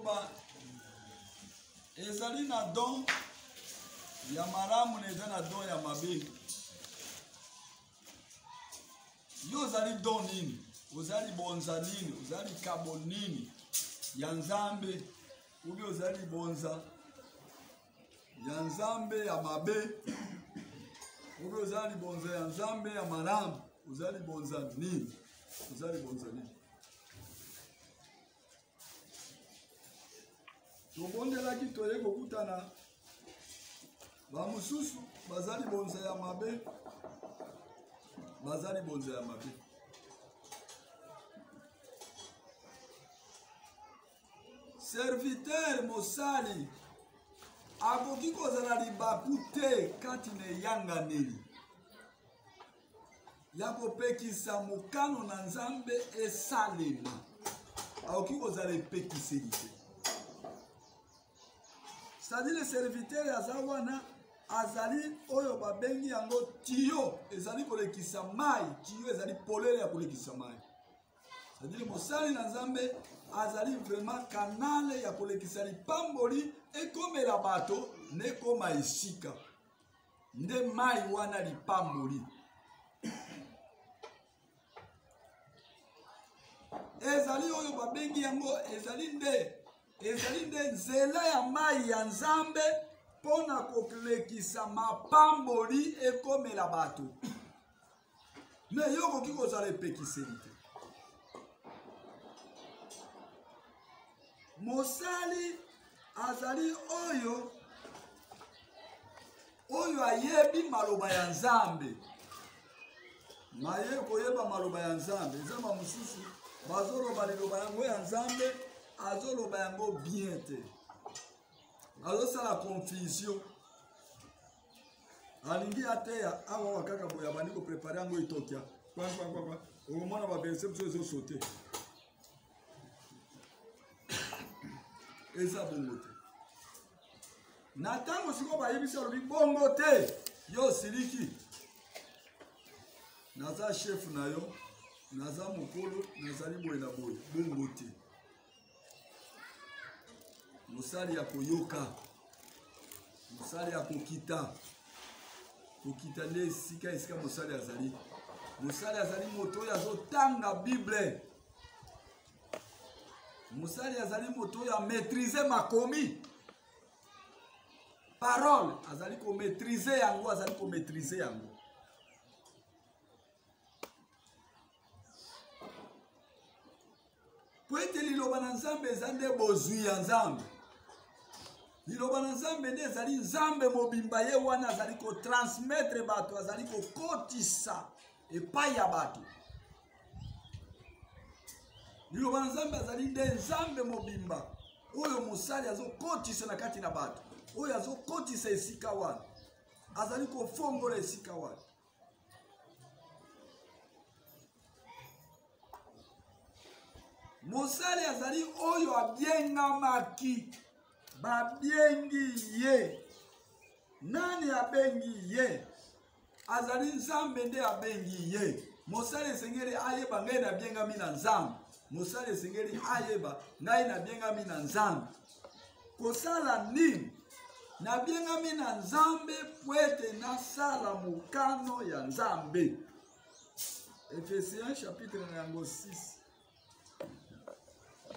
toloba ezali na don ya malamu na eza na don ya mabe. Yo ozali don nini? Ozali bonza nini? Ozali kabo nini ya Nzambe? Ubi ozali bonza ya Nzambe ya mabe? Ubi ozali bonza ya Nzambe ya malamu? Ozali bonza nini? Ozali bonza nini? Tobondelaki toye kokutana bamususu bazali bonza ya mabe, bazali bonza ya mabe. Serviteur mosali akoki kozala libaku te kati na eyanganeli ya kopekisa mokano na Nzambe esalema. Akoki kozala epekiseli te. C'est-à-dire le serviteur azawana azali oyo babengi yango tiyo ezali kolekisa mai, tiyo ezali polele ya kolekisa mai. C'est-à-dire mosali na Nzambe azali vraiment kanale ya kolekisa lipamboli ekomela bato nekoma esika. Nde mai wana lipamboli. Ezali oyo babengi yango ezali nde nzela ya mai ya Nzambe pona kolekisa mapamboli ekomela bato. Me yo koki kozala epekiseli te. Mosali azali oyo ayebi maloba ya Nzambe. Maye koyeba maloba ya Nzambe ezama mususu bazoloba liloba yango ya Nzambe azoloba yango bien te. Azosala confusion. Alingi ateya awa wakaka boya bandi ko préparer yango itokia. Kwa. Omona ba verset zo sauter. Eza bongo te. Na tango siko bayebisa lobi bongo te. Yo siliki. Naza chef na yo. Naza mokolo. Nazali boye na boye. Bongo te. Mosali ya koyoka. Mosali ya kokita. Kokita le esika mosali azali. Mosali azali moto oyo azotanga Bible. Mosali azali moto oyo maîtriser makomi. Parole azali ko maîtriser yango, azali ko maîtriser yango. Po ete liloba na Nzambe ezande bozwi ya Nzambe. Liloba na Nzambe nde ezali Nzambe mobimba ye wana azali ko transmettre bato, azali ko kotisa epai ya bato. Liloba na Nzambe azali nde Nzambe mobimba oyo mosali azokotisa na kati na bato, oyo azokotisa esika wana, azali kofongola esika wana. Mosali azali oyo abiengamaki, babiengi ye. Nani abengi ye? Azali Nzambe nde abengi ye. Mosali esengeli ayeba ngai na biengami na Nzambe. Mosali esengeli ayeba ngai na biengami na Nzambe. Kosala nini? Na biengami na Nzambe pwete nasala mukano ya Nzambe. Ephésiens chapitre 6.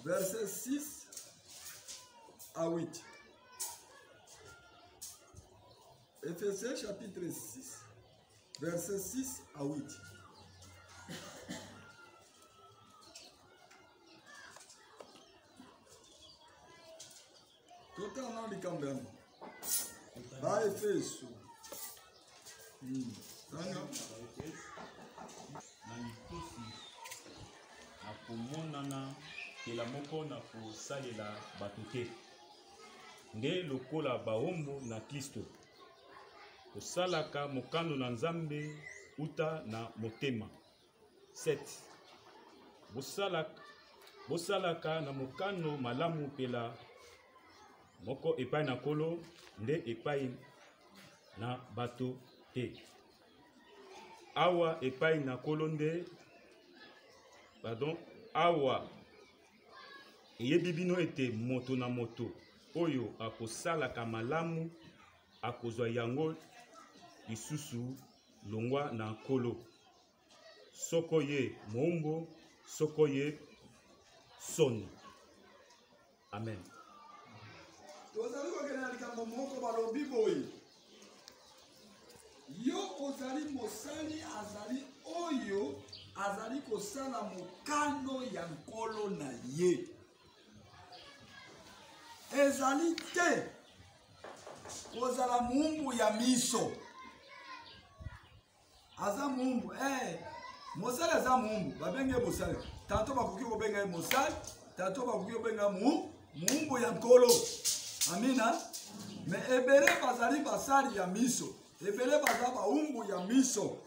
Verset 6 à 8. Ephésiens chapitre 6. Verset 6 à 8. Totalement likambani. Ba Efeso. Tanga. Na litosi na komonana kela moko na kosalela bato te nde lokola baombo na Kristo kosalaka mokano na Nzambe uta na motema. 7. Bosalaka na mokano malamu pela moko epai na Nkolo nde epai na bato te. Awa epai na Nkolo nde awa eyebi bino ete moto na moto oyo akosalaka malamu akozwa yango lisusu longwa na nkolo, soko ye mombo, soko ye soni. Amen. Tozali kokende na likambo moko balobi boye, yo ozali mosali azali oyo azali kosala mokano ya nkolo na ye. Ezali te kozala mumbu ya miso. Aza mumbu, mosali aza mumbu, babenge mosali. Tanto bakoki kobenga mosali, tanto bakoki kobenga mumbu ya nkolo. Amina. Me ebele bazali basali ya miso. Ebele bazali baumbu ya miso.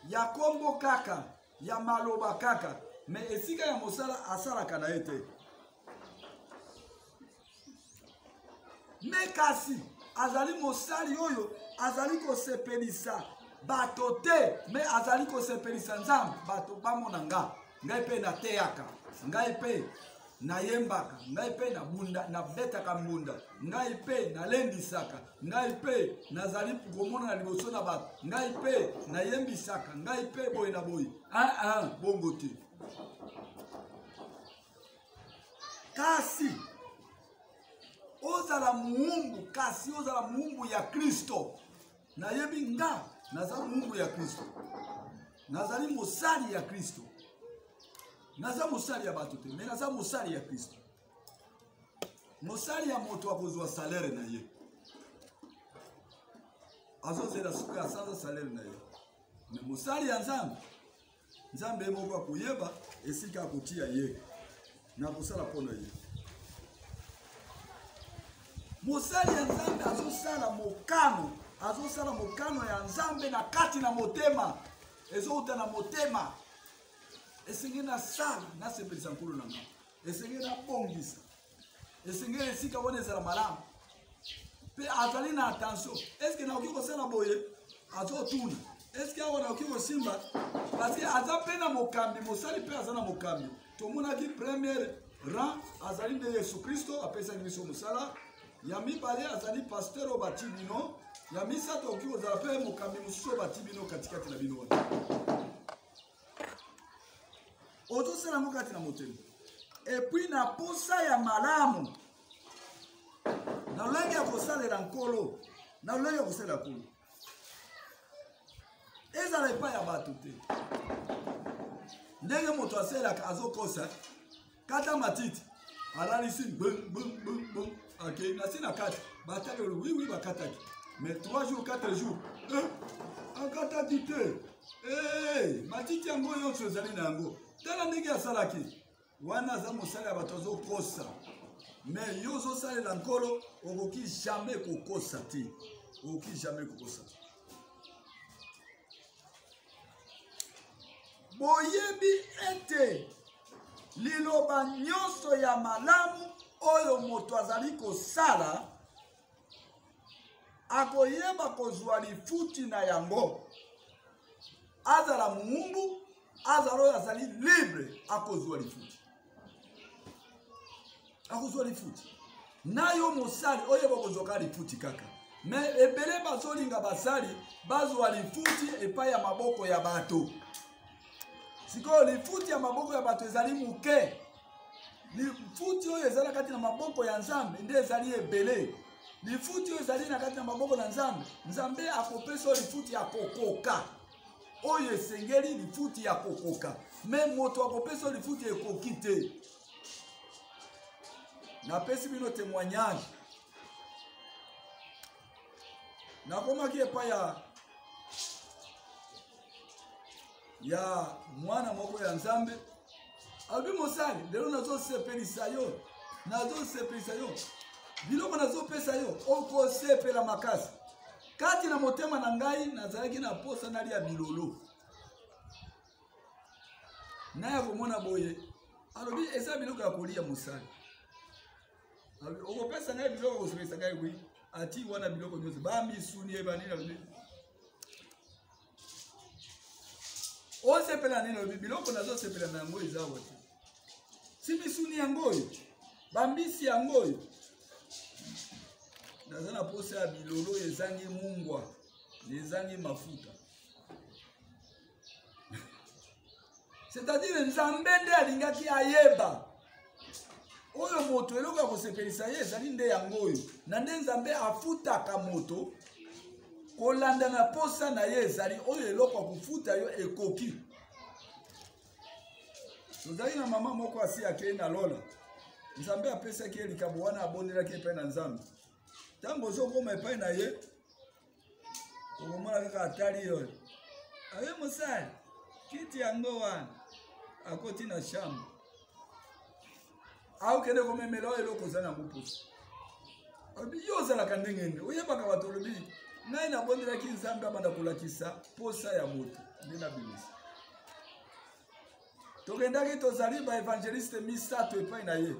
Ya kombo kaka, ya maloba kaka. Me esika ya mosala asalaka na ete. Me kasi azali mosali oyo azali kosepelisa bato te, me azali kosepelisa nzambe bato bamona nga. Ngai pe na teyaka, ngai pe na yembaka, ngai pe na bunda, na betaka mbunda, ngai pe na lendisaka, ngai pe nazali komona na liboso na bato, ngai pe na yembisaka, ngai pe boye na boye. Bongo te. Kasi ozala muumbu, kasi ozala muumbu ya Kristo. Na yebi nga nazali muumbu ya Kristo, nazali mosali ya Kristo. Naza mosali ya bato te, me naza mosali ya Kristo. Mosali ya moto akozwa salaire na ye, azozela suka asanza salaire na ye. Me mosali ya Nzambe, Nzambe moko akoyeba esika akotia ye na kosala mpona ye. Mosali ya Nzambe azosala mokano, azosala mokano ya Nzambe na kati na motema, ezouta na motema. Esenge na sala na sepelisa nkolo na nga, esenge na bongisa, esenge esika wana ezala malamu. Pe azali na attention, eske na oki kosala boye azotuna, eske awa na oki kosimba, parce aza pe na mokambi, mosali pe aza na mokambi. Tomonaki premier rang azali nde Yesu Kristo apesaki biso mosala, ya mibale azali pasteur obati bino, ya misato oki kozala pe mokambi mosusu obati bino katikati na bino wana. Ozo sala ngo kati na motema. Et puis na posa ya malamu. Na lenge ya kosalela nkolo. Na lenge ya kosalela nkolo. Ezala epai ya bato te. Ndenge moto aselaka azokosa kata matiti. Alalisi bum. Ok, nasi na kati. Bataki oui bakataki. Mais 3 jours 4 jours. Akataki te. Matiti yango nyonso ezali na yango. Tala ndenge asalaki wana za mosali ya bato azokosa, me yo ozosalela nkolo okoki jamais kokosa te, okoki jamais kokosa. Boyebi ete liloba nyonso ya malamu oyo moto azali kosala akoyeba kozwa lifuti na yango, azala muumbu, azalo azali libre akozwa lifuti. Akozwa lifuti. Nayo mosali oyo bakozwa lifuti kaka. Me ebele bazolinga basali bazwa lifuti epai ya maboko ya bato. Siko lifuti ya maboko ya bato ezali muke. Lifuti oyo ezali kati na maboko ya Nzambe nde ezali ebele. Lifuti oyo ezali na kati na maboko na Nzambe, Nzambe akopesa lifuti ya kokoka. Oyo esengeli lifuti ya kokoka. Me moto akopesa lifuti ekoki te. Napesi bino témoignage. Nakomaki epai ya mwana moko ya Nzambe. Albi mosali, lelo nazosepelisa yo. Nazosepelisa yo. Biloko nazopesa yo, okosepela makasi. Kati na motema na ngai nazalaki na posa nali ya bilolo. Na ya komona boye. Alobi eza biloko ya kolia mosali. Okopesa ngai biloko kosepelisa ngai wi. Ati wana biloko nyonso bambi suni ebanini alobi. Osepela nini alobi biloko nazosepela na yango eza wote. si misuni yango oyo bambisi yango oyo naza na posa ya bilolo ezangi mungwa ezangi mafuta. C'est-à-dire nzambe nde alingaki ayeba oyo moto eloko ya kosepelisa ye ezali nde yango oyo na nde nzambe afutaka moto kolanda na posa na ye ezali oyo eloko ya kofuta yo ekoki. Tozali na mama moko asi akei na lola nzambe apesaki ye likabo wana abondelaki epai na nzambe. Ntango ozokoma epai na ye okomona kaka atali yo aye mosali kiti yango wana akoti na chambre aokende komemela oyo eloko oza na mopusu alobi yo ozalaka ndenge nde oyebaka bato olobi ngai nabondelaki nzambe abanda kolakisa posa ya moto nde nabimisa. Tokendaki tozali baevangeliste misato epai na ye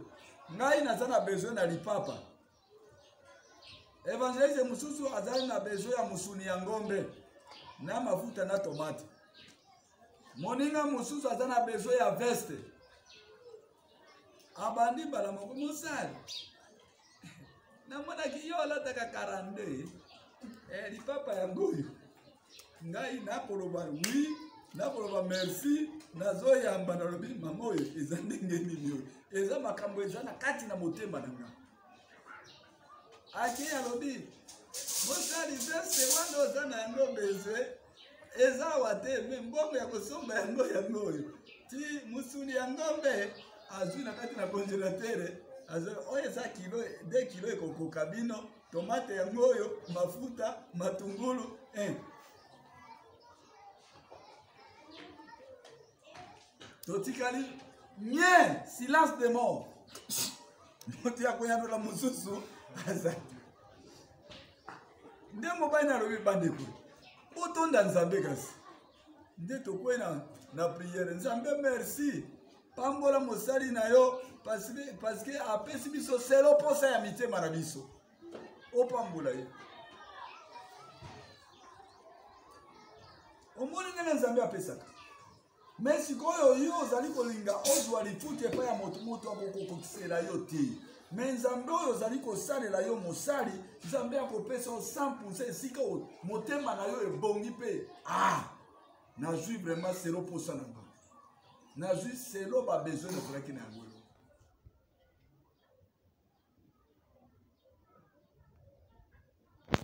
ngai naza na besoin na lipapa. Evangeliste mosusu azali na besoin ya musuni ya ngombe na mafuta na tomate. Moninga mosusu aza na besoin ya veste. Abandi bala moko mosali namonaki yo alataka 42 lipapa yango oyo ngai nakoloba oui nakoloba merci nazoyamba nalobi mama oyo eza ndenge nini oyo eza makambo eza na kati na motema na ngai. Ake alobi mosali veste wana oza na yango bezwe eza wate me mbongo ya kosomba yango oyo ti musuni ya ngombe azwi na kati na congélateur oyo eza kilo 2 kilo ekokoka bino tomate yango oyo mafuta matungulu totikali nye silence de mort moto ya koyambela mosusu aza nde mobali nalobi bandeko otonda nzambe kasi nde tokwei na priere nzambe merci pambola mosali na yo parce que apesi biso selo posa ya mitema na biso opambola ye. Omoni ndenge nzambe apesaka me sikoyo yo ozali kolinga ozwa lifuti epai ya moto akokokisela yo te me nzambe oyo ozali kosalela yo mosali nzambe akopesa 100% esika motema na yo ebongi mpe nazwi vraiment selo posa na nga nazwi selo babesoin ezalaki na yango.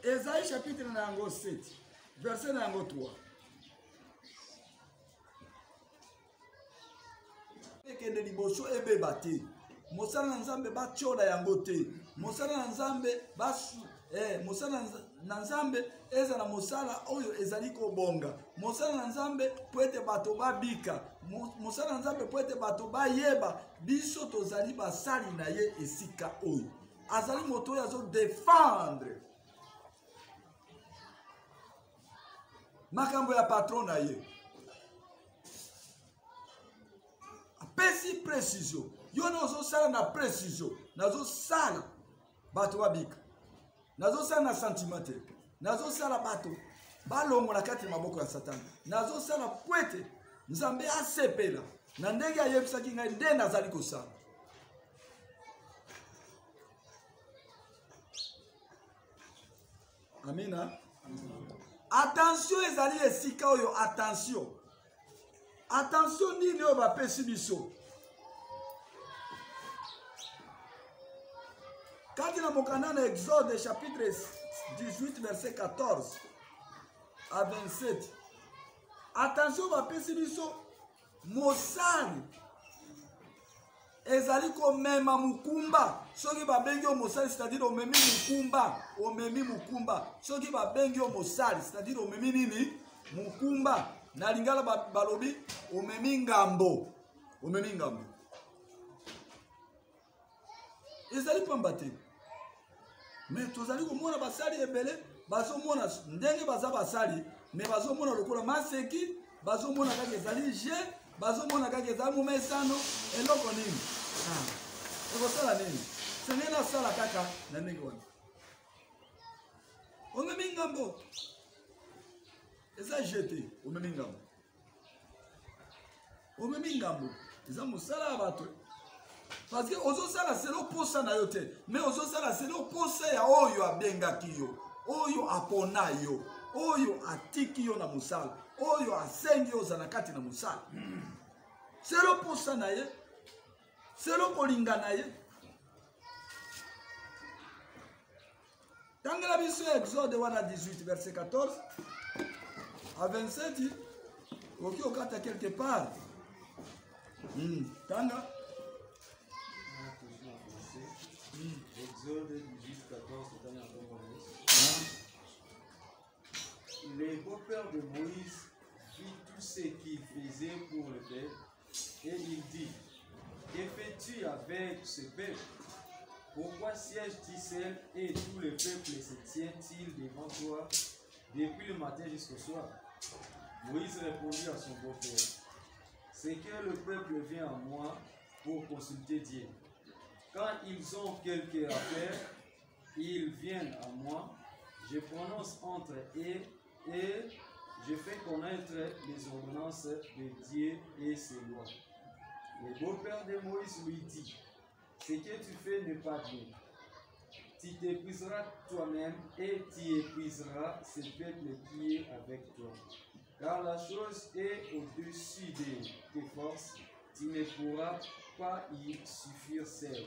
Esaïe chapitre na yango 7 verset na yango 3 ekende liboso ebeba te mosala na nzambe batiola yango te mosala na nzambe mosala na nzambe ezala mosala oyo ezali kobonga mosala na nzambe po ete bato babika mosala na nzambe po ete bato bayeba biso tozali basali na ye esika oyo azali moto oyo azodefendre makambo ya patron na ye apesi précision yo nazosala na précision nazosala bato babika nazosala na sentiment te nazosala bato balongola kati na maboko ya satani nazosala po ete nzambe asepela na ndenge ayebisaki ngai nde nazali kosala. Amina. Attention ezali esika oyo attention nini oyo bapesi biso kati na mokanda na Exode chapitre 18 verset 14 à 27 attention bapesi biso mosali ezali komema mukumba soki babengi yo mosali c'est-à-dire omemi mukumba soki babengi yo mosali c'est-à-dire omemi nini mukumba na lingala balobi omemi ngambo ezali pamba te mais tozali komona basali ebele bazomona ndenge baza basali mais bazomona lokola maseki bazomona kaka ezali je bazomona kaka ezali momesano eloko nini ekosala nini senge nasala kaka na ndenge wana omemi ngambo eza jete omemi ngambo eza mosala ya bato Parce que ozosala selo posa na yo te, mais ozosala selo posa ya oyo abengaki yo, oyo apona yo, oyo atiki yo na musala, oyo asengi yo ozala kati na musala. Selo posa na ye, selo kolinga na ye. Tangela biso Exode wana 18 verset 14 à 27, ok, okata quelque part. Tanga. Exode 18, 14, c'est un Les beaux-pères de Moïse virent tout ce qu'il faisait pour le peuple, et il dit, que fais-tu avec ce peuple? Pourquoi siège-t-il seul et tout le peuple se tient-il devant toi depuis le matin jusqu'au soir? Moïse répondit à son beau-père, c'est que le peuple vient à moi pour consulter Dieu. Quand ils ont quelque affaire, ils viennent à moi, je prononce entre eux et je fais connaître les ordonnances de Dieu et ses lois. Le beau-père de Moïse lui dit, ce que tu fais n'est pas bien. Tu t'épuiseras toi-même et tu épuiseras ce peuple qui est avec toi. Car la chose est au-dessus de tes forces, tu ne pourras pas y suffire seul.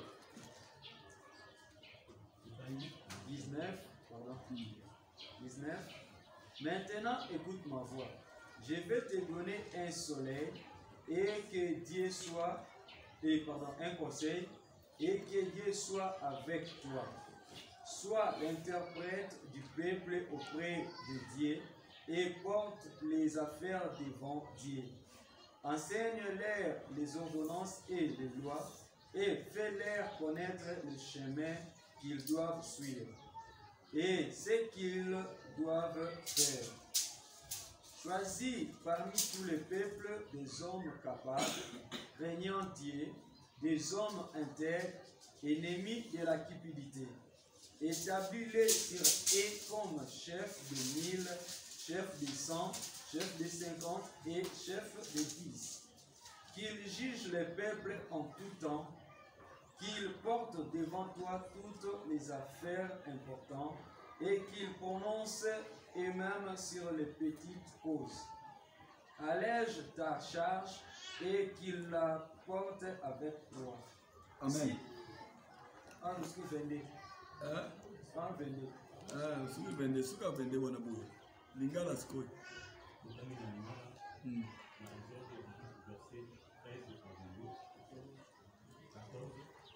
19. Maintenant, écoute ma voix. Je vais te donner un soleil et que Dieu soit, un conseil, et que Dieu soit avec toi. Sois l'interprète du peuple auprès de Dieu et porte les affaires devant Dieu. Enseigne-leur les ordonnances et les lois et fais-leur connaître le chemin qu'ils doivent suivre et ce qu'ils doivent faire. Choisis parmi tous les peuples des hommes capables, craignant Dieu, des hommes intègres, ennemis de la cupidité. Établis-les sur eux comme chefs de 1000, chefs de 100, chefs de 50 et chefs de 10. Qu'ils jugent les peuples en tout temps, qu'ils portent devant toi toutes les affaires importantes et qu'ils prononcent eux-mêmes sur les petites causes. Allège ta charge et qu'ils la portent avec toi. Amen. Suka vende wana boye. Lingala sikoi.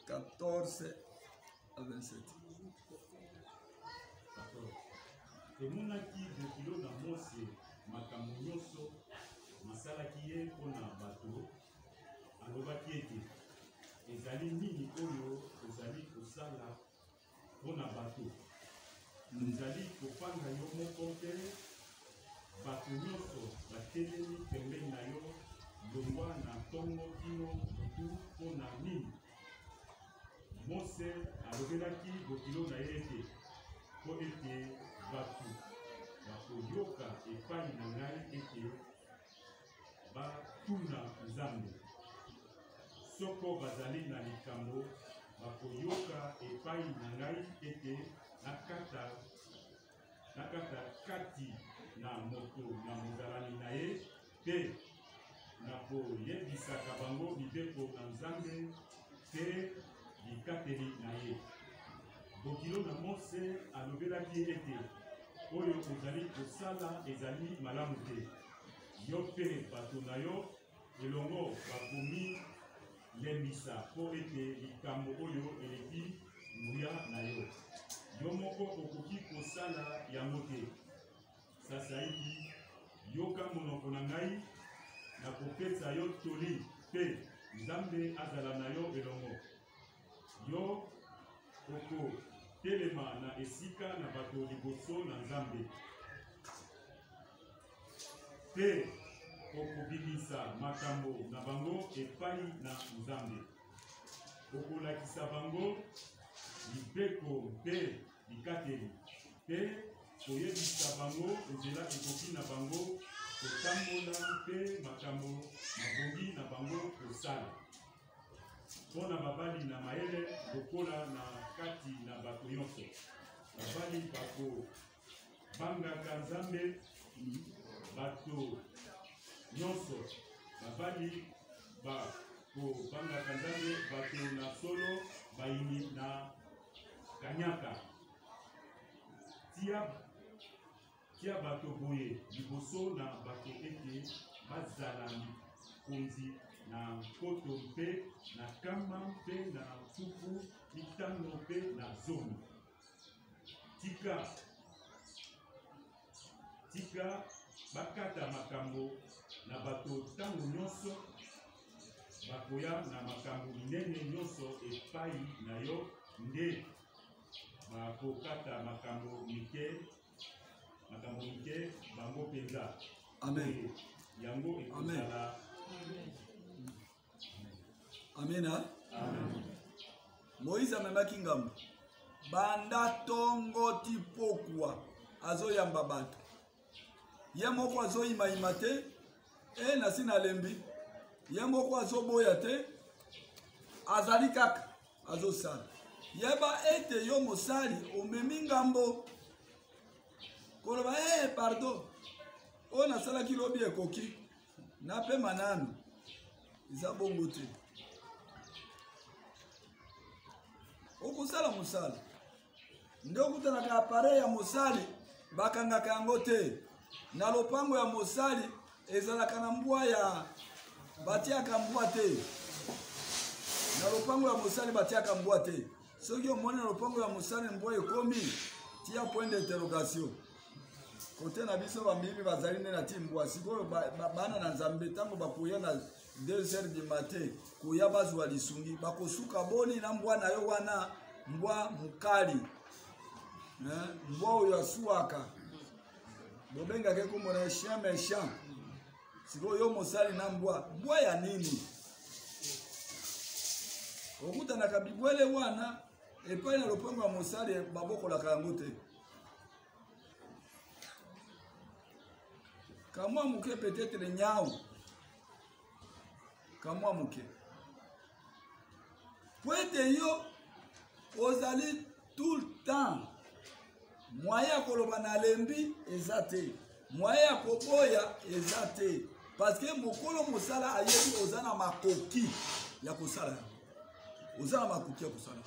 14 à 27. emonaki bokilo na Mose makambo nyonso masalaki ye mpona bato, alobaki ete ezali nini oyo ozali kosala mpona bato, ezali kopanga yo moko te, bato nyonso batelemi pembeni na yo longwa na ntongo kino butu mpona nini? Mose alobelaki bokilo na ye ete mpo ete bato bakoyoka epai na ngai ete batuna Nzambe. Soko bazali na likambo bakoyoka epai na ngai ete nakata kati na moto na mozalani na ye te nakoyebisaka bango mibeko na Nzambe te bikateli na ye. Bokilo na Mose alobelaki ete oyo ozali kosala ezali malamu te. Yo mpe bato na yo elongo bakomi lembisa mpo ete likambo oyo eleki nguya na yo. Yo moko okoki kosala yango te. Sasa hivi yoka monoko na ngai nakopesa yo toli mpe Nzambe azala na yo elongo. Yo oko telema na esika na bato liboso na Nzambe. Te okobimisa makambo na bango epai na Nzambe. Okolakisa bango libeko mpe bikateli. Te koyebisa bango nzela ekoki na bango kotambola mpe makambo mabongi na bango kosala. mpona babali na mayele lokola na kati na bato nyonso. Babali bako bangaka Nzambe, bato nyonso babali bako bangaka Nzambe, bato na solo bayini na kanyaka. Tia bato boye liboso na bato ete bazala mikonzi na nkoto mpe na kama mpe na tupu mitano mpe na zomi. Tika bakata makambo na bato ntango nyonso bakoya na makambo minene nyonso epai na yo nde bakokata makambo mike bango penza. Amen. Yango ekozala. Amen. Amen. Moïse amemaki ngambo. Banda tongo tipokwa azoyamba bato. Ye moko azoyima te, nasi na lembi. Ye moko azoboya te, azali kaka azosala. Yeba ete yo mosali omemi ngambo. Koloba pardon. O nasala kilobi ekoki. Na pe manano. Iza bongo te. Okusala musala. Ndio kutanaka appareil ya mosali bakangaka yango te. Na lopango ya mosali ezalaka na mbwa ya batiaka mbwa te. Na lopango ya mosali batiaka mbwa te. Soki omoni na lopango ya mosali mbwa ekomi tia point d'interrogation. Kote na biso bambibi bazali nde na ti mbwa. Sikoyo bana na Nzambe tango bakoya na 2h du matin koya bazwa lisungi bakosuka boni na mbwa na yo wana mbwa mukali. Mbwa oyo asuwaka. Bobenga ke komona chien méchant. Sikoyo yo mosali na mbwa ya nini? Okutana kabibwele wana epai na lopango ya mosali babokolaka yango te. Kamwa muke peut-être nyao. Kamwa muke. Poete yo ozali tout le temps. Moya koloba na lembi ezate. Moya koboya ezate. Parce que mokolo mosala ayebi ozana makoki ya kosala. Ozana makoki ya kosala.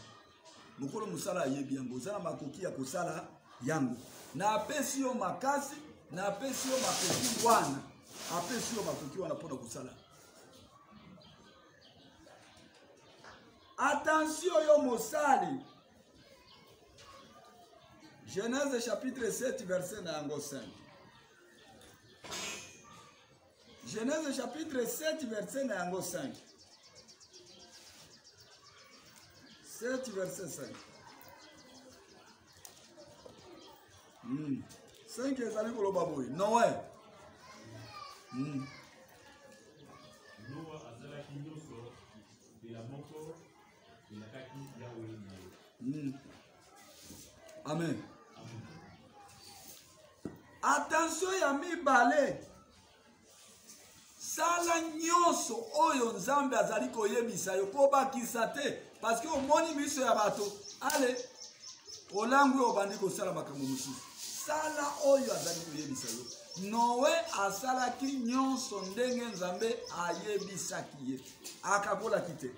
Mokolo mosala ayebi yango ozana makoki ya kosala yango. Na apesi yo makasi, na apesi yo makoki wana. Apesi yo makoki wana pona kosala. Attention yo mosali. Genèse chapitre 7 verset na yango 5. Genèse chapitre 7 verset na yango 5. 7 verset 5. 5 ezali koloba boye. Noé. Noa azalaki nyonso ya moko elakaki Yawe na ye. Amen. Attention ya mibale. Sala nyonso oyo Nzambe azali koyebisa yo po bakisa te parce que omoni miso ya bato ale olangu obandi kosala makambo mosusu. Sala oyo azali koyebisa yo. Noé asalaki nyonso ndenge Nzambe ayebisaki ye. Akakolaki te.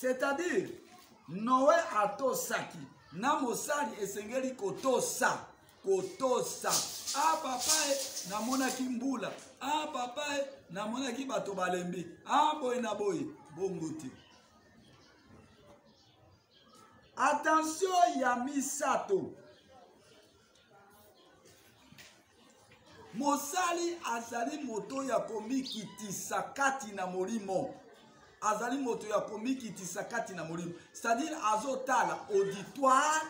C'est-à-dire Noé atosaki na mosali esengeli kotosa. Kotosa. Ah papa namonaki mbula. Ah papa namonaki bato balembi. Ah boy na boy bongo te. Attention ya misato. Mosali azali moto ya komikitisa kati na molimo. Azali moto ya komikitisa kati na molimo. C'est-à-dire azotala auditoire,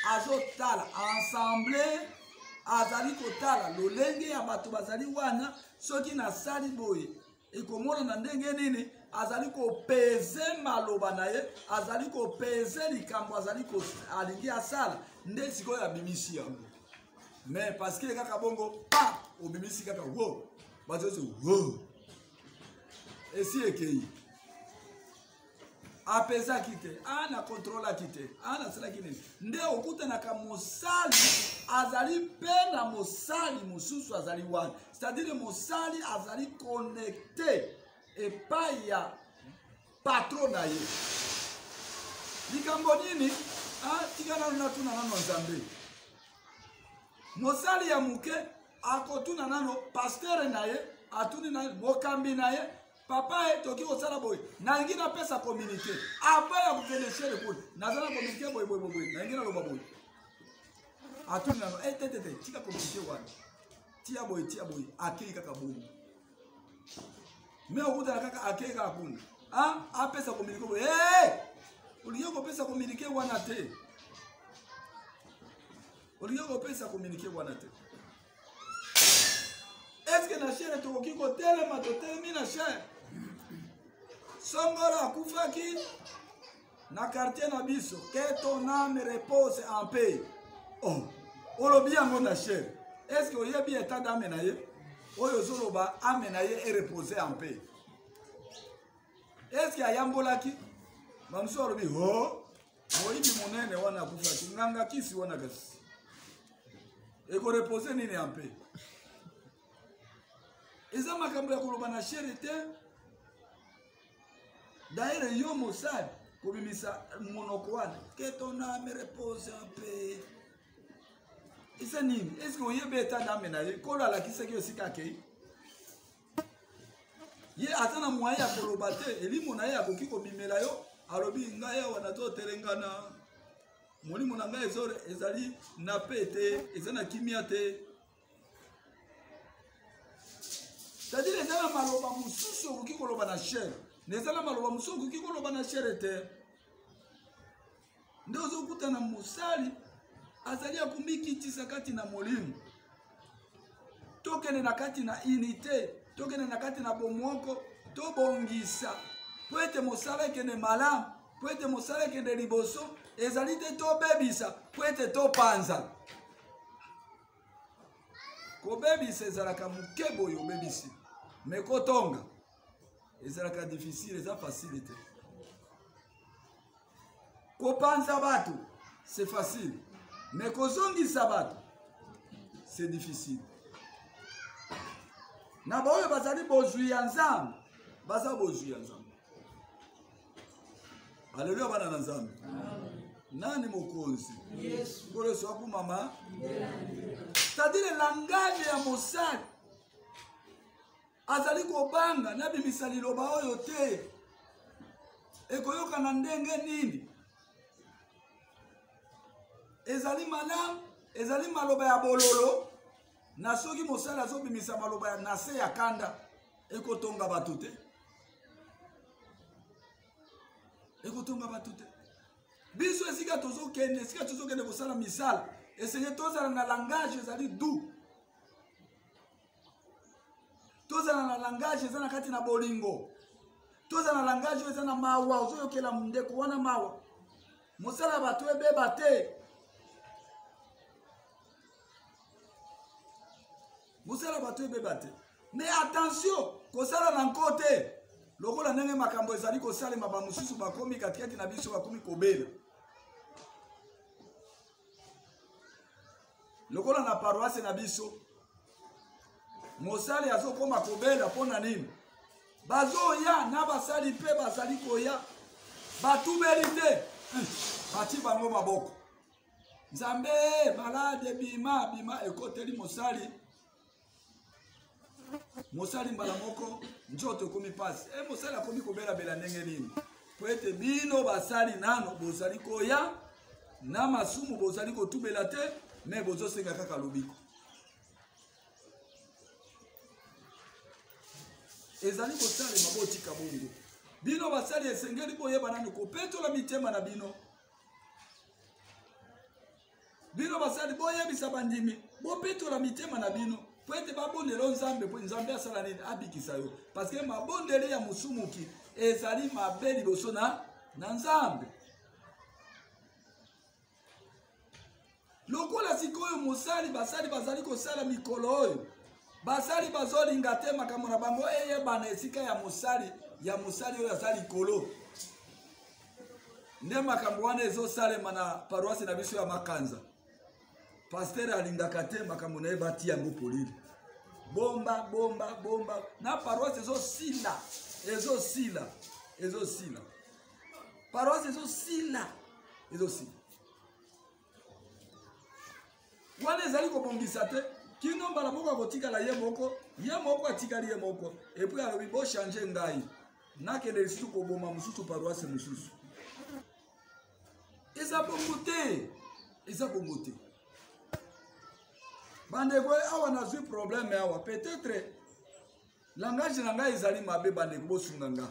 azotala ensemble, azali kotala lolenge ya bato bazali wana soki na sali boye ekomona na ndenge nini azali kopeze maloba na ye, azali kopeze likambo azali ko alingi asala nde sikoyo abimisi yango. Mais parce que kaka bongo pa obimisi kaka wo bazo wo esi ekei apesa kite ana contrôle kite ana sala kine nde okuta na ka mosali azali pena mosali mususu azali wana, c'est-à-dire mosali azali connecté et pas ya patron na ye likambo nini tika na tuna nano Nzambe mosali ya muke akotuna nano pasteur na ye atuni na bokambi na ye papa e toki osala boy na ngina pesa communiquer apa ya kukeleshe le pole nazala communiquer boy na ngina loba boy atuni nano tete tika communiquer wana tia boy akei kaka bomu me okuta kaka akei kaka kuna apesa communiquer boy uliyo ko pesa communiquer wana te est-ce que na chere tokoki kotelema totelemi na chere Songolo akufaki na quartier na biso que ton âme repose en paix. Oh, olobi yango na chere. Est-ce que oyebi état d'âme na ye? Oyo zoloba âme na ye est reposée en paix. Est-ce que ayambolaki? Mamso olobi ho moyibi monene wana akufaki nganga kisi wana kasi. Eko reposer nini en paix? Eza makambo ya koloba na chere te. D'ailleurs, yo mosali kobimisa monoko wana que ton âme repose en paix. Isa nini? Est-ce que oyebe état d'âme na ye kolo alakisaki osika kei? Ye atana moyen ya koloba te elimo na ye akoki kobimela yo alobi ngai awa nazotelengana molimo na ngai ezali na pe te eza na kimia te. C'est-à-dire ezala maloba mosusu okoki koloba na chere nezala maloba mosusu okoki koloba na chere te nde ozokuta na mosali azali akumikitisa kati na molimo tokende na kati na unité tokende na kati na bomoko tobongisa po ete mosala ekende malamu po ete mosala ekende liboso ezali te tobebisa po ete topanza kobebisa ezalaka moke boye obebisi me kotonga ezalaka difficile eza facile te kopanza bato c'est facile mais kozongisa bato c'est difficile na baoyo bazali bozwi ya Nzambe baza bozwi ya Nzambe. Haleluya bana na Nzambe. Nani mokonzi? Yesu. Kole swaku mama. C'est-à-dire langage ya mosali azali kobanga na bimisali loba oyo te ekoyoka na ndenge nini ezali malamu ezali maloba ya bololo na soki mosali azobimisa maloba ya nase ya kanda ekotonga bato te biso esika tozokende kosala misala esenge tozala na langage ezali doux tozala na langage eza na kati na bolingo tozala na langage eza na mawa ozoyokela ndeko wana mawa mosala bato ebeba te mais attention kosala na nkote lokola ndenge makambo ezali kosalema bamosusu bakomi katikati na biso bakomi kobela lokola na paroisse na biso mosali azokoma kobela mpona nini bazoya na basali mpe bazali koya batubeli te bati bango maboko Nzambe malade bima ekoteli mosali mbala moko njoto ekomi pasi mosali akomi kobela ndenge nini po ete bino basali nano bozali koya na masumu bozali kotubela te me bozosenga kaka lobiko ezali kosalema botika bongo bino basali esengeli boyeba nani kopetola mitema na bino basali boyebisa bandimi bopetola mitema na bino po ete babondela Nzambe po Nzambe asala nini abikisa yo parce que mabondeli ya musumuki ezali mabe liboso na Nzambe lokola sikoyo mosali basali bazali kosala mikolo oyo basali bazolinga te makambo na bango eyebana esika ya mosali oyo azali kolo nde makambo wana ezosalema na paroisse na biso ya Makanza. Pasteur alingaka te makambo na ye batia yango polile. Bomba bomba bomba na paroisse ezosila paroisse ezosila wana ezali kobongisa te kino mbala moko akotikala ye moko atikali ye moko epuis alobi bochange ngai nakende lisusu koboma mosusu paroisse mosusu. Eza bongo te bandeko awa nazwi problème awa peut-être langage na ngai ezali mabe bandeko bosunga nga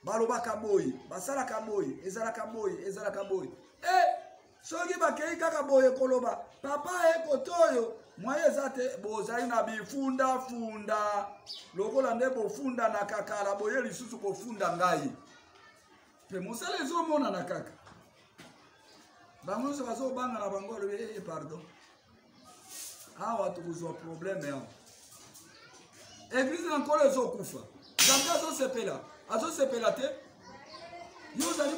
balobaka boye basalaka boye ezalaka boye soki bakei kaka boye koloba papa ekotoyo mwaye eza te bozali na bifunda lokola nde bofunda na kakala boye lisusu kofunda ngai mpe mosala ezomonana kaka bango nyonso bazobanga na bango alobi pardon awa tokozwa problème awa eglize na nkolo ezokufa nzambe azosepela te yo ozali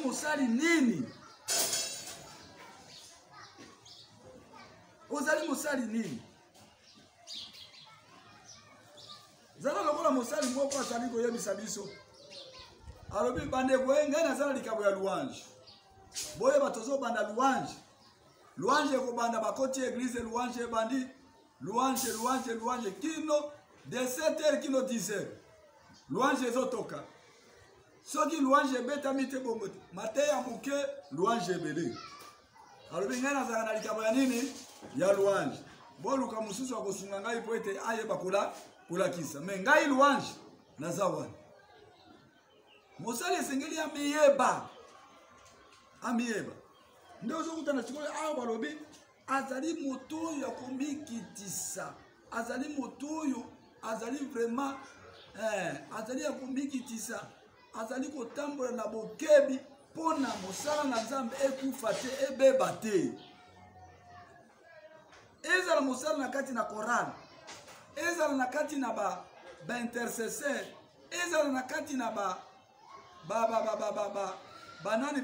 mosali nini zala lokola mosali moko azali koyebisa biso alobi bandeko ngai naza na likambo ya louange boyeba tozobanda louange ekobanda bakoti eglize louange ebandi louange kino de 7h kino 10h louange ezotoka soki louange ebetami te bongo te mateya moke louange ebele alobi ngai nazala na likambo ya nini ya louange boluka mosusu akosunga ngai po ete ayeba kolakisa me ngai louange naza wana mosali esengeli amiyeba nde ozokutana sikoyo awa balobi azali moto oyo akomikitisa azali moto oyo azali vraiment azali akomikitisa azali kotambola na bokebi mpona mosala na nzambe ekufa te ebeba te ezala mosala na kati na korale ezala na kati na baintercesseur ezala na kati na banani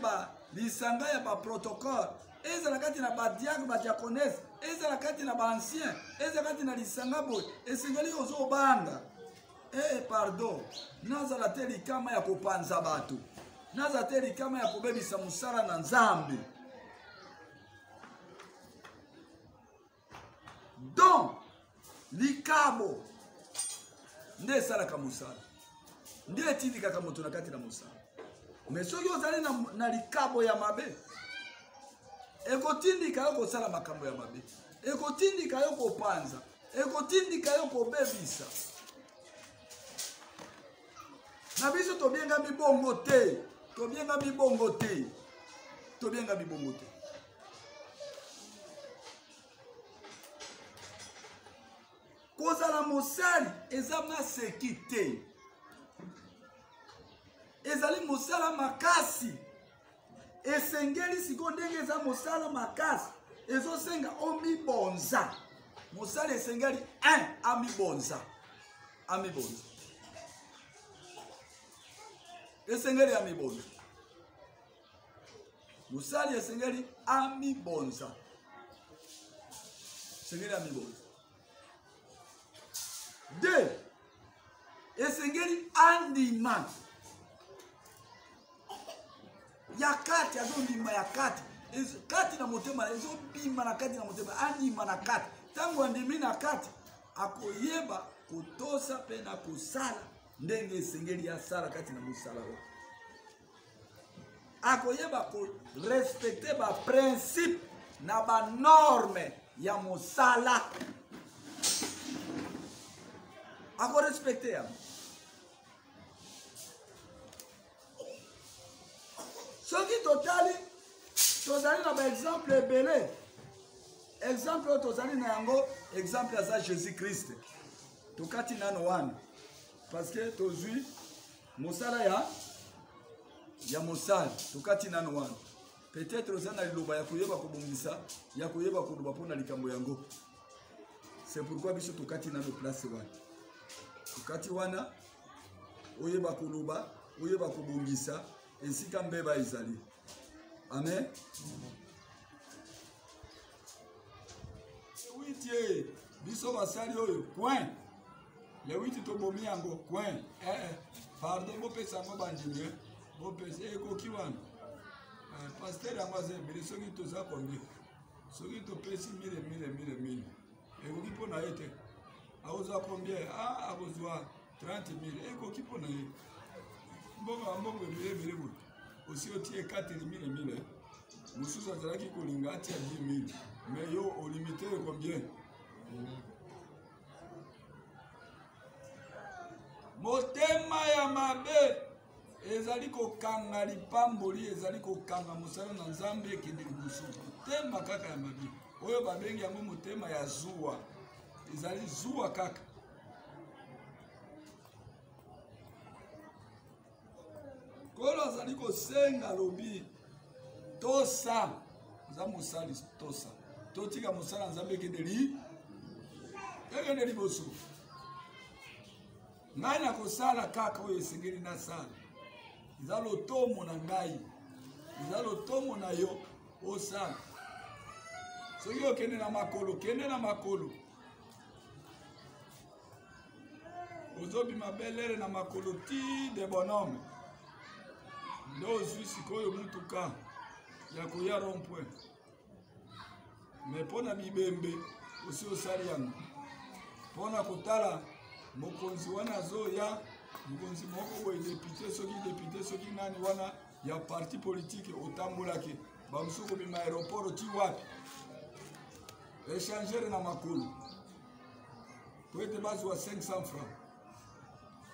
lisanga ya baprotocole ezala kati na badiacre badiaconese ezala kati na baancien ezala kati na lisanga boye esengeli ozobanga pardon nazala te likama ya kopanza bato nazala te likama ya kobebisa mosala na nzambe donc likabo nde esalaka mosala nde etindikaka moto na kati na mosala mais soki ozali na likabo ya mabe ekotindika yo kosala makambo ya mabe ekotindika yo kopanza ekotindika yo kobebisa na biso tobenga mibongo te kozala mosali eza maseki te ezali mosala makasi esengeli siko ndenge eza mosala makasi ezosenga omibonza mosala esengeli amibonza esengeli amibonza mosali esengeli amibonza de esengeli andima ya kati azondima ya kati na motema ezobima na kati na motema andima na kati ntango andimi na kati akoyeba kotosa mpe na kosala ndenge esengeli asala kati na mosala oyo akoyeba korespecte baprincipe na banorme ya mosala akorespecte yango soki tozali na baexemple ebele exemple oyo tozali na yango exemple aza jésus christ tokati nano wana parce que tozwi mosala ya mosali tokati nano wana peut-être oza na liloba ya koyeba kobongisa ya koyeba koloba mpona likambo yango c'est pourquoi biso tokati nano place wana tokati wana oyeba koloba oyeba kobongisa esika mbeba ezali Amen. Oui, tiens, biso basali oyo, coin. Le 8 to bomi yango, coin. Pardon, bo pesa ngo bandimie. Bo pesa ekoki wana. Pasteur yango azebele soki toza combien? Soki to pesi 1000. Ekoki po na ete. Aoza combien? Ah, abozwa 30 000. Ekoki po na ye. Mbongo ebele bo. Aussi otie 4000. Mosusu azalaki kolinga atia 10 000. Mais yo au limité combien? Motema ya mabe ezali kokanga lipamboli, ezali kokanga mosala na Nzambe ekende liboso. Motema kaka ya mabe oyo babengi yango motema ya zuwa, ezali zuwa kaka. Kolo azali kosenga lobi tosa za mosali tosa totika mosala Nzambe ekende liboso. Ngai na kosala kaka oyo esengeli nasala. Eza lotomo na ngai. Eza lotomo na yo osala. Soki okende na makolo, kende na makolo. Ozobima belere na makolo ti de bonhomme. Ndo ozwi sikoyo mutuka ya koya rond-point. Mais pona bibembe osi osali yango. Pona kotala mokonzi wana zoya, mokonzi moko boye député soki nani wana ya parti politique otambolaki bamusuko bima aéroport ti wapi échanger na makolo po ete bazwa 500 francs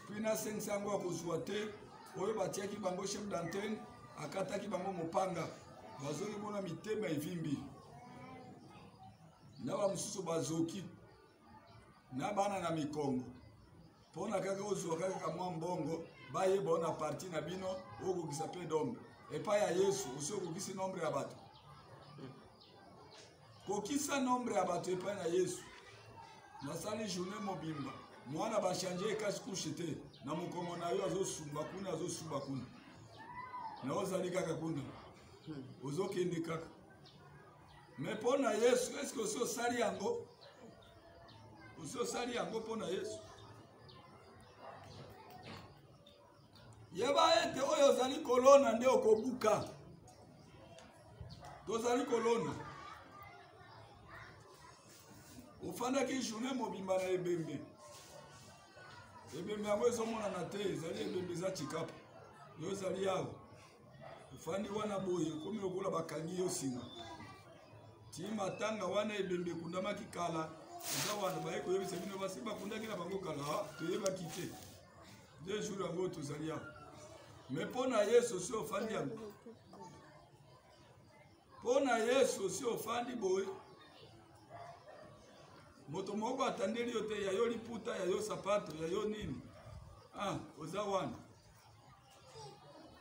puis na 500 ngo akozwa te oyo batiaki bango chef d'antenne akataki bango mopanga bazoli mona mitema evimbi na bamususu bazoki na bana na mikongo pona kaka ozwa kaka mwa mbongo bayeba na parti na bino okokisa pe dombe epa ya Yesu osi okokisi nombre ya bato kokisa nombre ya bato epa na Yesu nasali journée mobimba mwana bachange ekasi kushe te na mokongo na yo azosumba kuna na ozali kaka kuna ozokende kaka mais pona Yesu eske osi osali yango pona Yesu yeba ete oyo ozali kolona nde okobuka tozali kolona ofandaki journée mobimba na ebembe yango ezomonana te ezali ebembe eza chikapa yo ozali awa ofandi wana boye komi lokola bakangi yo singa ti matanga wana ebembe ekundamaki kala eza wana baye koyebisa bino basi bakundaki na bango kala toyebaki te 2 jours yango tozali awa mais pona Yesu si ofandi yango pona Yesu si ofandi boye moto moko atandeli yo te ya yo liputa ya yo sapato ya yo nini oza wana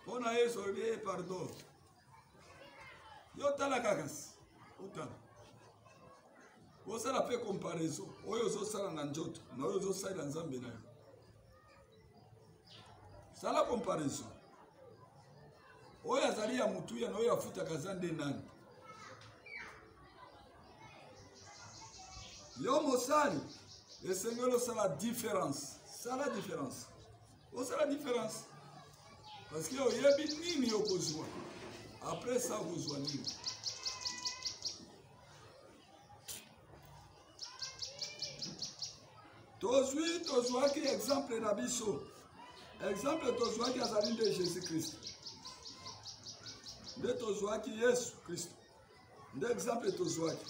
pona Yesu oye pardon yo tala kakasi otala osala pe comparaison oyo ozosala na njoto na oyo ozosalela Nzambe na yo sala comparaison oyo azali ya mutuya na oyo afutaka za nde nani yo mosali esengeli osala différence osala différence parce que oyebi nini okozwa après ça okozwa nini tozwaki exemple na biso exemple tozwaki azali nde Jésus Christ nde tozwaki Yesu Christ nde exemple tozwaki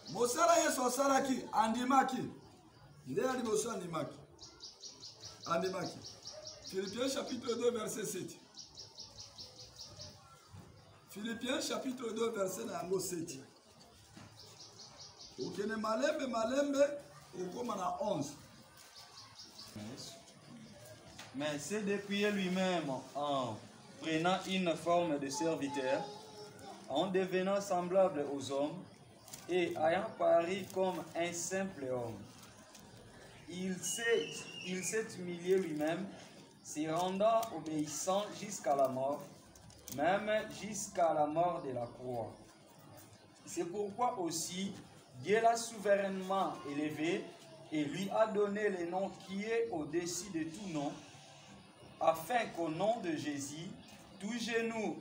mosala Yesu asalaki andimaki nde ya liboso andimaki Philippiens chapitre 2 verset 7 Philippiens chapitre 2 verset na yango 7 okene malembe okoma na 11 Mais c'est dépouiller lui-même en prenant une forme de serviteur, en devenant semblable aux hommes, et ayant paru comme un simple homme. Il s'est humilié lui-même se rendant obéissant jusqu'à la mort, même jusqu'à la mort de la croix. C'est pourquoi aussi Dieu l'a souverainement élevé et lui a donné le nom qui est au-dessus de tout nom, afin qu'au nom de Jésus, tout genou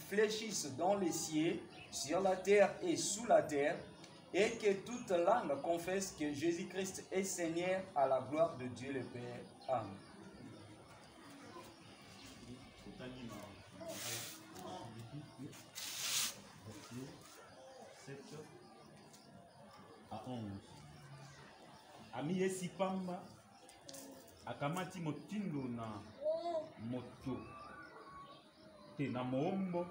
fléchisse dans les cieux, sur la terre et sous la terre, et que toute langue confesse que Jésus-Christ est Seigneur à la gloire de Dieu le Père. Amen. À 11. Ami Yesi Pamba akamati motindo na moto te na moombo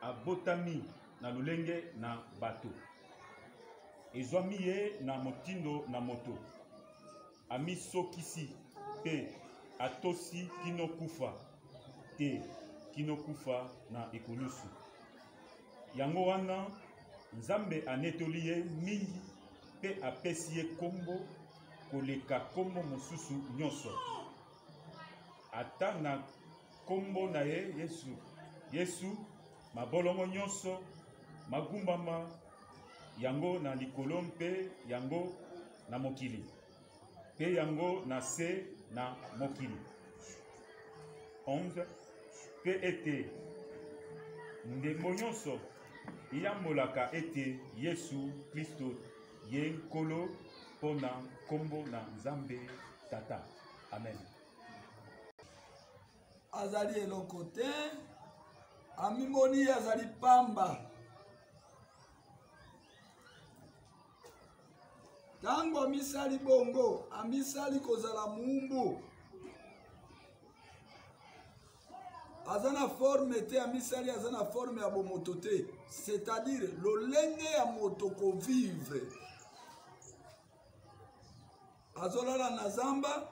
abotami na lulenge na bato ezwami ye na motindo na moto ami sokisi pe atosi kino kufa te kino kufa na ekolusu yango wana Nzambe anetoli ye mingi pe apesi ye kombo koleka kombo mosusu nyonso ata na kombo na ye Yesu mabolongo nyonso magumbama yango na likolo mpe yango na mokili pe yango na se na mokili. 11 pe ete ndembo nyonso iyambolaka ete Yesu Kristo ye nkolo pona kombo na Nzambe Tata. Amen. Azali eloko te, amimoni azali pamba. Tango amisali bongo, amisali kozala mumbu. Azana forme te, amisali azana forme ya bomoto te. C'est-à-dire, lolenge ya moto ko vivre. Azolala na zamba,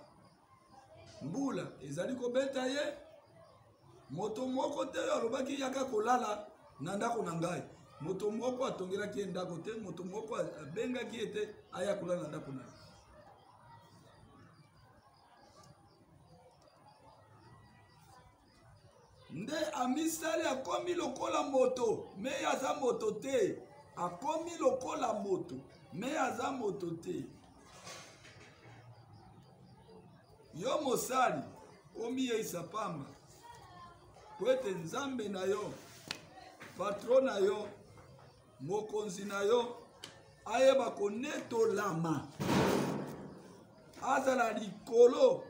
mbula, ezali ko beta ye, moto moko te alobaki yaka kolala na ndako na ngai. Moto moko atongelaki ndako te, moto moko abengaki ete aya kolala na ndako na ngai. Nde amisali akomi lokola moto, me aza moto te. Akomi lokola moto, me aza moto te. Yo mosali, omi ye isapamba. Kwete Nzambe na yo, patron na yo, mokonzi na yo, ayeba koneto lama. Azala likolo.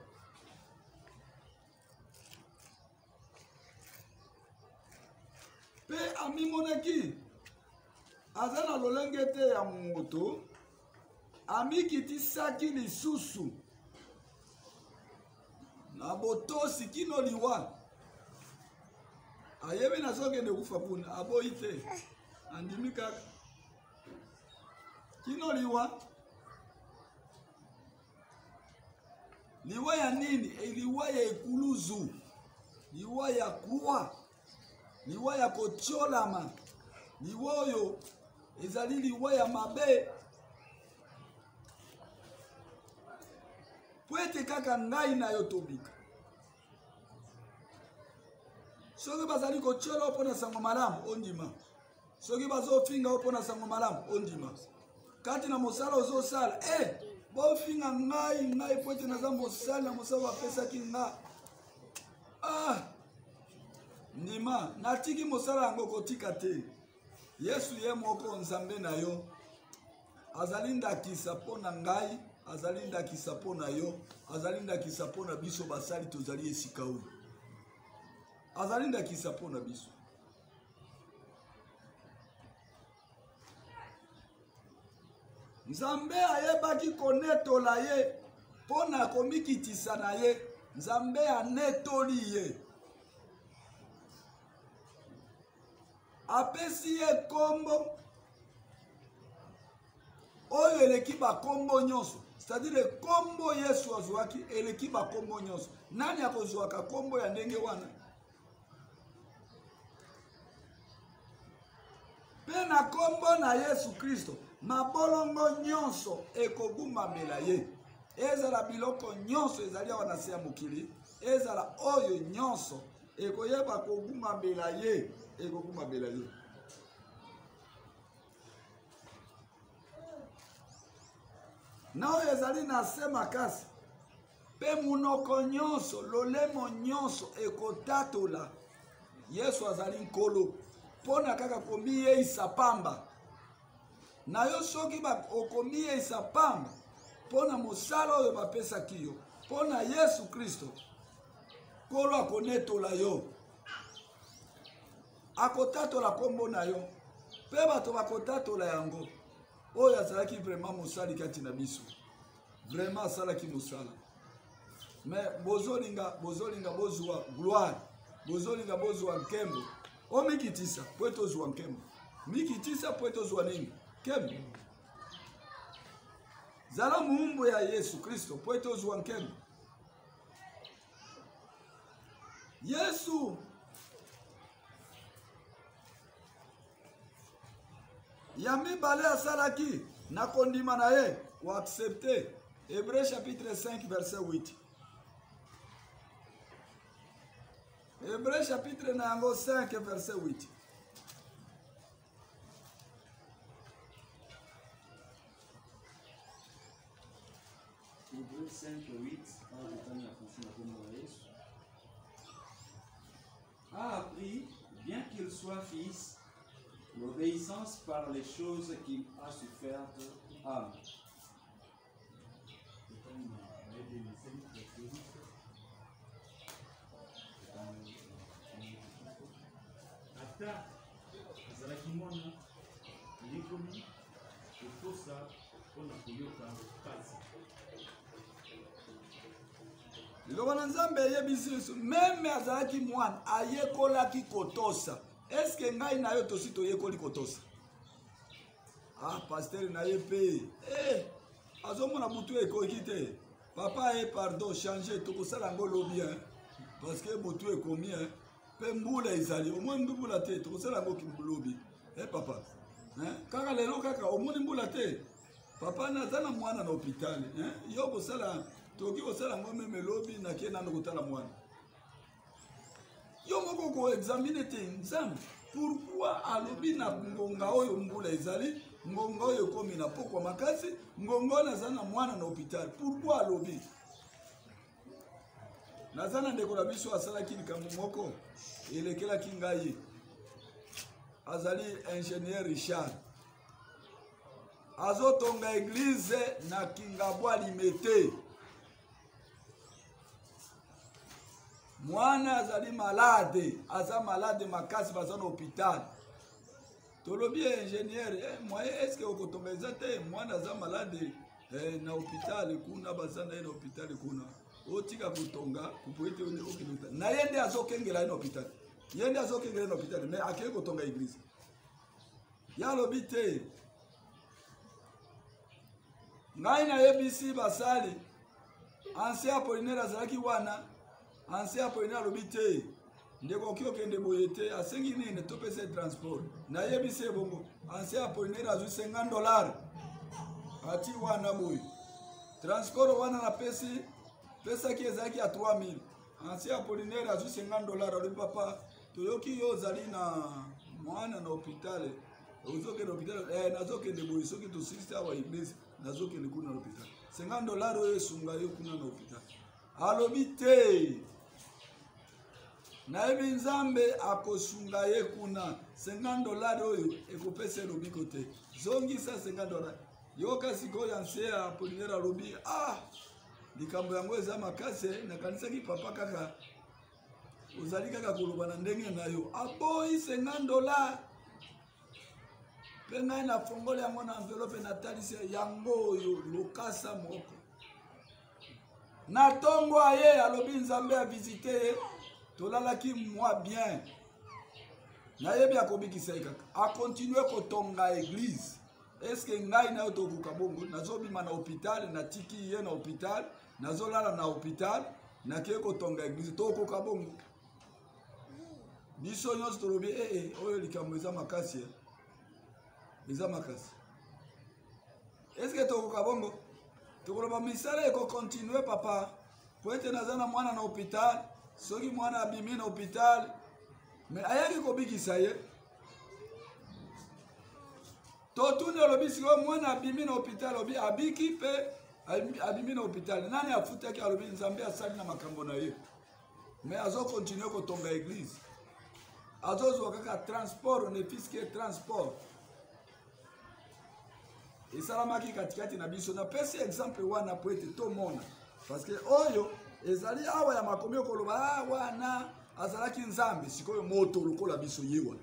Pe amimonaki azana lolenge te ya moto amikitisaki lisusu na botosi kino liwa ayebe nazokende kufa kuna aboyi te andimi kaka kino liwa liwa ya nini? Liwa ya ekuluzu, liwa ya kuwa, liwa ya kocholama, liwa oyo ezali liwa ya mabe. Pwete kaka ngai na yo tobika. Soki bazali kochola opona sango malamu ondima. Soki bazofinga opona sango malamu ondima. Kati na mosala ozosala, bofinga ngai pwete naza mosala na mosala wapesaki nga. Ndima, natiki mosala yango kotika te. Yesu ye moko Nzambe na yo. Azali ndakisa pona ngai, azali ndakisa pona yo, azali ndakisa pona biso basali tozali esika oyo. Azali ndakisa pona biso. Nzambe ayebaki konetola ye pona komikitisa na ye. Nzambe anetoli ye. Apesi ye kombo oyo eleki bakombo nyonso. C'est-à-dire kombo Yesu azwaki eleki bakombo nyonso. Nani akozwaka kombo ya ndenge wana? Pe na kombo na Yesu Kristo mabolongo nyonso ekobumamela ye. Ezala biloko nyonso ezali wana se ya mokili ezala oyo nyonso ekoyeba kogumbamela ye ekogumbamela ye. Na oyo ezali na se makasi mpe munoko nyonso lolemo nyonso ekotatola Yesu azali nkolo mpona kaka komiyeisa pamba. Na yo soki okomiyeisa pamba mpona mosala oyo bapesaki yo mpona Yesu Kristo, nkolo akonetola yo, akotatola kombo na yo mpe bato bakotatola yango oyo azalaki vraiment mosali kati na biso, vraiment asalaki mosala. Mais bozolinga bozwa gloire, bozolinga bozwa nkembo, omikitisa po etozwa nkembo, mikitisa po etozwa nini? Nkembo. Zala muumbu ya Yesu Kristo po etozwa nkembo. Yesu ya mibale asalaki na kondima na ye ko accepter. Hébreux chapitre 5 verset 8. Hébreux chapitre 5 verset 8. Hébreux 5, 8, a appris, bien qu'il soit fils, l'obéissance par les choses qu'il a suffaites à. Ata azalaki mwana yekomi kotosa mpona koyoka pasi. Liloba na Nzambe eyebisi biso meme azalaki mwana ayekolaki kotosa. Eske ngai na yo tosi toyekoli kotosa? Ah, pasteur na ye pe. Azomona butu ekoki te. Papa pardon, changer tokosala ngo lobi parce que butu ekomi pe mbula ezali. Omwe mbula te tokosala ngo kimbulobi. Papa. Kaka lelo kaka omoni mbula te. Papa nazana mwana na hôpital. Yo kosala toki kosala ngo meme lobi na kena ndo kotala mwana. Yo moko ko examiner te Nzambe. Pourquoi alobi na ngonga oyo mbula ezali, ngonga oyo komi na pokwa makasi, ngonga nazana mwana na hôpital. Pourquoi alobi? Nazana ndeko na biso asalaki likambo moko elekelaki ngai. Azali ingénieur Richard. Azotonga église na Kingabwa Limete. Mwana azali malade, aza malade makasi baza na hôpital. Tolobi ingénieur, moi est-ce que okotonga ezate mwana aza malade na hôpital kuna baza na hôpital kuna. Otika kotonga kupoete one okilota. Na yende azokengela na hôpital. Yende azokengela na hôpital mais akeye kotonga église. Ya lobi te. Ngai na yebisi basali. Ancien Apollinaire azalaki wana. Ancien Apollinaire alobi te ndeko okende boye te asengi nini topesa transport na yebisi bongo. Ancien Apollinaire azwi $50 ati wana boye transport wana na pesa ki ezaki ya 3000. Ancien Apollinaire azwi $50 alobi papa toyoki yo zali na mwana na hôpital ozokende hôpital nazokende boye soki to sister wa église nazokende kuna na hôpital $50 oyo esunga yo kuna na hôpital. Alobi te na ebi Nzambe akosunga ye kuna $50 oyo ekopesa lobiko te. Zongisa $50. Yoka sikoyo Ancien Apollinaire alobi likambo yango eza makasi na kanisa ki papa kaka ozali kaka koloba na ndenge na yo. Aboyi $50. Pe ngai na fongole yango na enveloppe na talisi yango oyo lokasa moko. Na tongo aye alobi Nzambe a visité tolalaki moi bien. Na yebi akobikisa kaka. A continuer kotonga église. Est-ce que ngai na yo tokuka bongo nazobima na hôpital na tiki ye na hôpital nazolala na hôpital na ke kotonga église tokuka bongo. Biso nyonso tolobi oyo likambo eza makasi. Eza makasi. Est-ce que tokuka bongo? Tokoloba misala eko continuer papa. po ete naza na mwana na hôpital soki mwana abimi na hôpital me ayaki kobikisa ye totuni olobi sikoyo mwana abimi na hôpital obi abiki mpe abimi na hôpital nani afutaki alobi nzambe asali na makambo na ye me azokontinue kotonga église azozwa kaka transport ne fiske transport esalamaki katikati na biso napesi exemple wana po ete tomona parce que oyo ezali awa ya makomi okoloba wana azalaki nzambe sikoyo moto lokola biso ye wana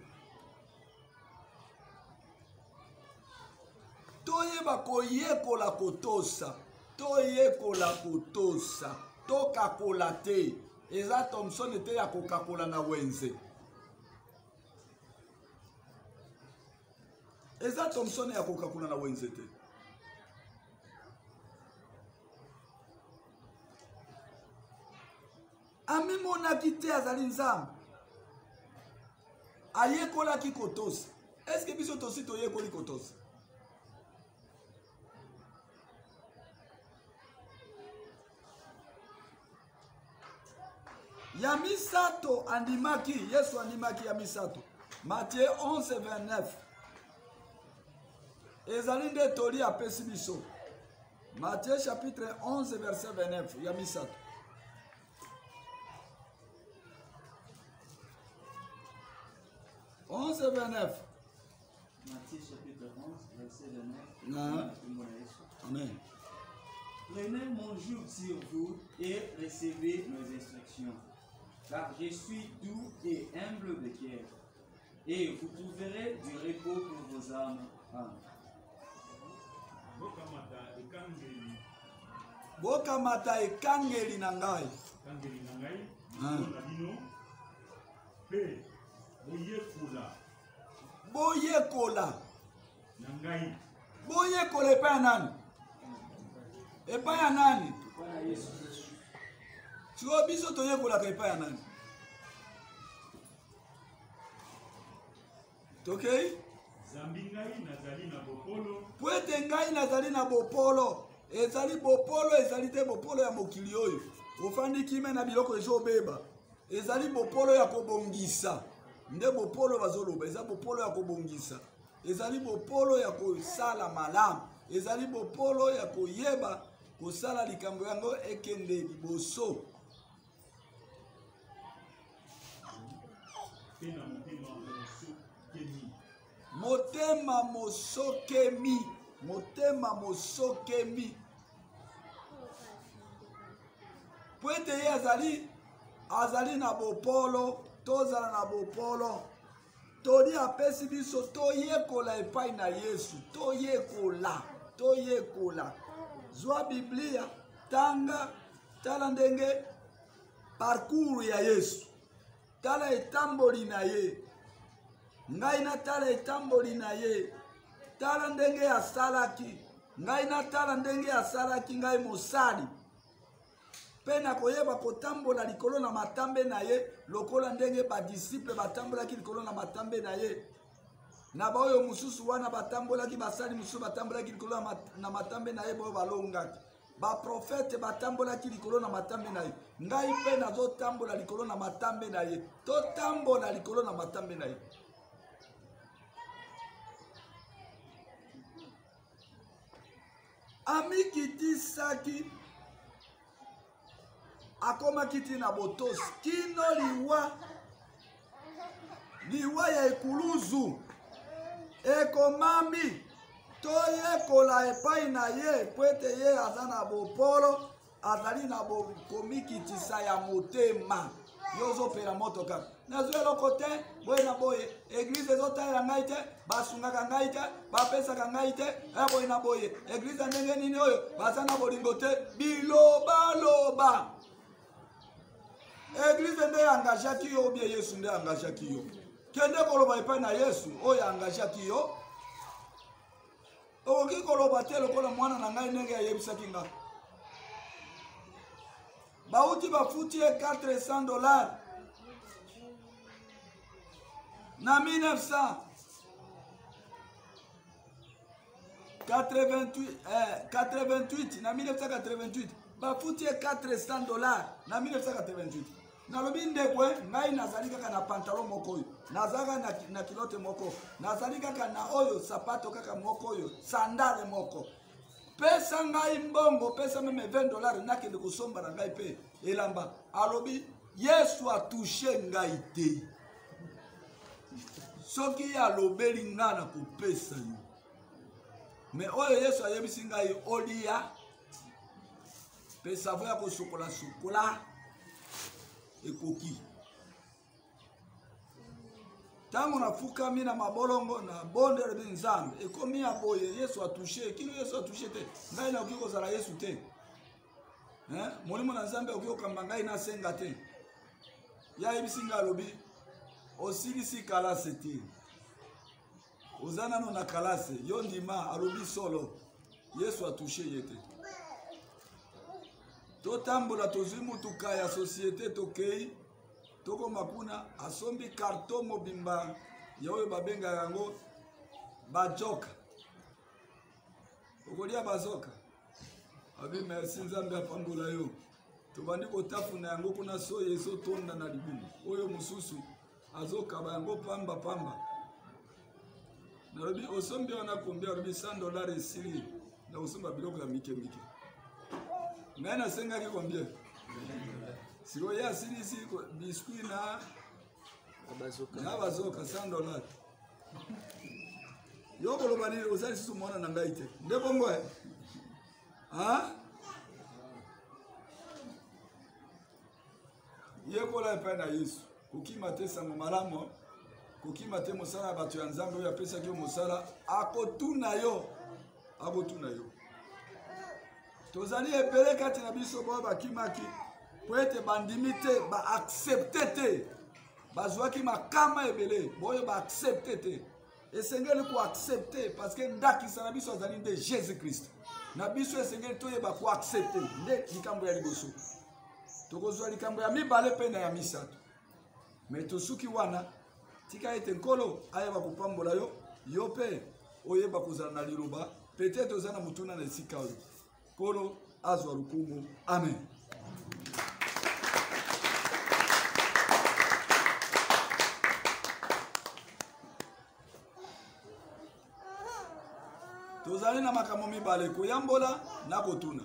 toyeba koyekola kotosa toyekola kotosa tokakola te eza Thomson ete ya kokakola na wenze eza Thomson ya kokakola na wenze te amimonaki te azali nzambe ayekolaki kotosa eske biso tosi toyekoli kotosa ya misato andimaki Yesu andimaki ya misato Matthieu 11:29 ezali nde toli apesi biso Matthieu chapitre 11 verset 29 ya misato Matthieu chapitre 11 verset 29 Amen. Prenez mon joug sur vous et recevez mes instructions, car je suis doux et humble de cœur, et vous trouverez du repos pour vos âmes. Bokamata ekangeli na ngai. Kangeli na ngai. Na bino. Pe boyekola. Boyekola. Na ngai. Boyekola epai ya nani? Epai ya nani? Siko biso toyekolaka epai ya nani? Tokei? Zambi ngai nazali na bopolo. Po ete ngai nazali na bopolo. Ezali bopolo ezali te bopolo ya mokili oyo. Ofandi kime na biloko ezobeba. Ezali bopolo ya kobongisa. Nde bopolo bazoloba. Ezali bopolo ya kobongisa. Ezali bopolo ya kosala malamu. Ezali bopolo ya koyeba kosala likambo yango ekende liboso. Motema mosokemi. Motema mosokemi. Po ete ye azali na bopolo, tozala na bopolo. Toli apesi biso toyekola epai na Yesu, toyekola. Zwa Biblia, tanga, tala ndenge parcours ya Yesu. Tala etamboli na ye. Ngai na tala etamboli na ye. Tala ndenge asalaki. Ngai na tala ndenge asalaki ngai mosali. Pe na koyeba kotambola likolo na matambe na ye lokola ndenge ba disciple batambolaki likolo na matambe na ye. Na baoyo mususu wana batambolaki basali mususu batambolaki likolo na matambe na ye boyo balongaki. Ba prophète batambolaki likolo na matambe na ye. Ngai pe nazo tambola likolo na matambe na ye. To tambola likolo na matambe na ye. Amikitisaki akomaki tina botosi kino liwa ya ekuluzu ekomami toyekola epai na ye po ete ye aza na bopolo azali na bokomikitisa ya motema yo ozopela moto kaka nazwi eloko te boye na boye eglize ezotalela ngai te basungaka ngai te bapesaka ngai te boye na boye eglize ndenge nini oyo baza na bolingo te bilobaloba eglize nde angajaki yo obie Yesu nde angajaki yo kende koloba epai na Yesu oyo angajaki yo okoki koloba te lokola mwana na ngai ndenge ayebisaki nga bauti bafuti ye $400 na 1988 na 1988 bafuti ye 400 dollars na 1988 nalobi ndekwe ngai nazali kaka na pantalon moko oyo nazalaka na kilote moko nazali kaka na oyo sapato kaka moko oyo sandale moko pesa ngai mbongo pesa meme 20 dollars nakende kosomba na ngai pe elamba alobi Yesu atushe ngai te soki alobeli nga na kopesa yo me oyo Yesu ayebisi ngai olia pesa voya kosukola sukola ekoki tango nafukami na mabolongo na bondele bi nzambe ekomi ya boye Yesu atushe kino Yesu atushe te ngai na okiko zala Yesu te molimo na nzambe okiko kamba ngai na senga te ya yebisi ngai alobi osilisi kalase te ozana no na kalase yo ndima alobi solo Yesu atushe yete totambola tozwi mutuka ya société tokei toko makuna asombi karton mobimba ya oyo babenga yango bajoka okolia bazoka abi merci nzambe apambola yo tobandi kotafuna yango kuna soye ezotonda na libumu oyo mosusu azokaba yango pamba pamba nalobi osombi wana kombia alobi 100 dollars esili na kosomba biloko ya mike mike ngai nasengaki combien siko ya silisi biscuit na bazoka 100 dollars yo koloba nini ozali susu mwana na ngai te nde bongo yekola epai na Yesu kokima te sango malamu kokima te mosala ya bato ya nzambe oyo apesaki yo mosala akotuna yo tozali ebele kati na biso boyo bakimaki po ete bandimi te baaccepte te bazwaki makama ebele boyo baaccepte te esengeli koaccepte parceke ndakisa na biso azali nde Jésus Christ na biso esengeli toyeba koaccepte nde likambo ya liboso tokozwa likambo ya mibale mpe na ya misato me tosuki wana tika ete nkolo ayeba kopambola yo yo mpe oyeba kozala na liloba peut-être oza na mutuna na esika oyo nkolo azwa lukumu amen. Tozali na makambo mibale koyambola na kotuna